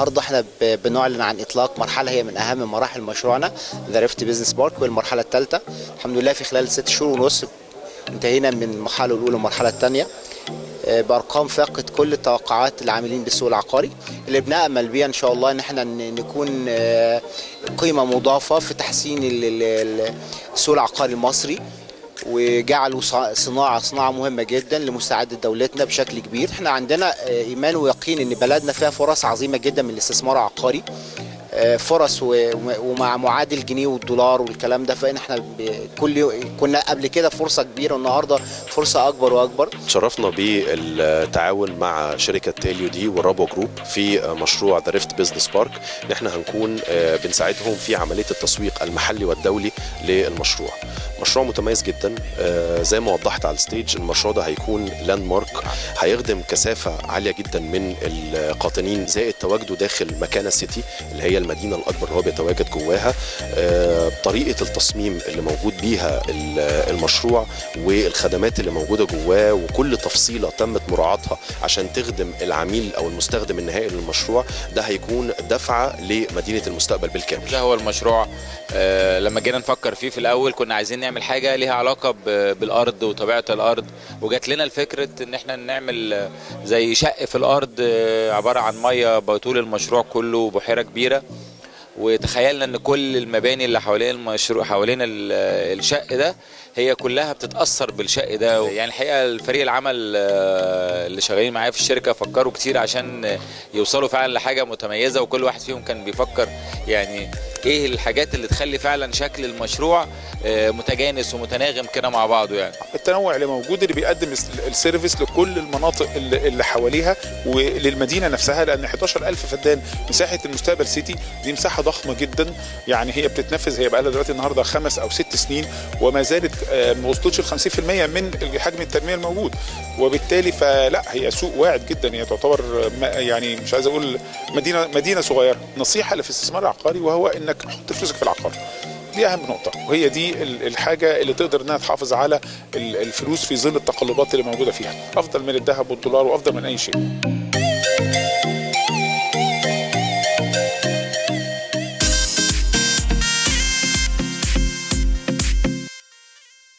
النهارده احنا بنعلن عن اطلاق مرحله هي من اهم مراحل مشروعنا ذا ريفت بزنس بارك، والمرحله الثالثه. الحمد لله في خلال 6 شهور ونص انتهينا من المرحله الاولى والمرحله الثانيه بارقام فاقت كل التوقعات العاملين بالسوق العقاري، اللي بنامل بيها ان شاء الله ان احنا نكون قيمه مضافه في تحسين السوق العقاري المصري، وجعلوا صناعه مهمه جدا لمساعده دولتنا بشكل كبير. احنا عندنا ايمان ويقين ان بلدنا فيها فرص عظيمه جدا من الاستثمار العقاري، فرص ومع معادل الجنيه والدولار والكلام ده، فإن احنا كنا قبل كده فرصه كبيره، والنهارده فرصه اكبر واكبر. تشرفنا بالتعاون مع شركه LUD والرابو جروب في مشروع ذا ريفت بزنس بارك، ان احنا هنكون بنساعدهم في عمليه التسويق المحلي والدولي للمشروع. مشروع متميز جدا، زي ما وضحت على الستيج. المشروع ده هيكون لاند مارك، هيخدم كثافه عاليه جدا من القاطنين، زائد تواجده داخل مكانة سيتي اللي هي المدينه الاكبر اللي هو بيتواجد جواها. طريقه التصميم اللي موجود بيها المشروع والخدمات اللي موجوده جواه وكل تفصيله تمت مراعاتها عشان تخدم العميل او المستخدم النهائي للمشروع، ده هيكون دفعه لمدينه المستقبل بالكامل. ده هو المشروع. لما جينا نفكر فيه في الاول كنا عايزين نعمل حاجه ليها علاقه بالارض وطبيعه الارض، وجات لنا الفكره ان احنا نعمل زي شق في الارض عباره عن ميه بطول المشروع كله، بحيره كبيره. وتخيلنا ان كل المباني اللي حوالين المشروع حوالين الشق ده هي كلها بتتاثر بالشق ده. يعني الحقيقه الفريق العمل اللي شغالين معايا في الشركه فكروا كتير عشان يوصلوا فعلا لحاجه متميزه، وكل واحد فيهم كان بيفكر يعني ايه الحاجات اللي تخلي فعلا شكل المشروع متجانس ومتناغم كده مع بعضه. يعني التنوع اللي موجود اللي بيقدم السيرفيس لكل المناطق اللي حواليها وللمدينه نفسها، لان 11,000 فدان مساحه المستقبل سيتي دي مساحه ضخمه جدا. يعني هي بتتنفذ، هي بقى لها دلوقتي النهارده 5 أو 6 سنين وما زالت ما وصلتش ل 50% من حجم التنميه الموجود، وبالتالي فلا هي سوق واعد جدا. هي تعتبر يعني مش عايز اقول مدينه صغيره. نصيحه اللي في الاستثمار العقاري وهو انك تحط فلوسك في العقار، دي اهم نقطه، وهي دي الحاجه اللي تقدر انها تحافظ على الفلوس في ظل التقلبات اللي موجوده فيها، افضل من الذهب والدولار وافضل من اي شيء.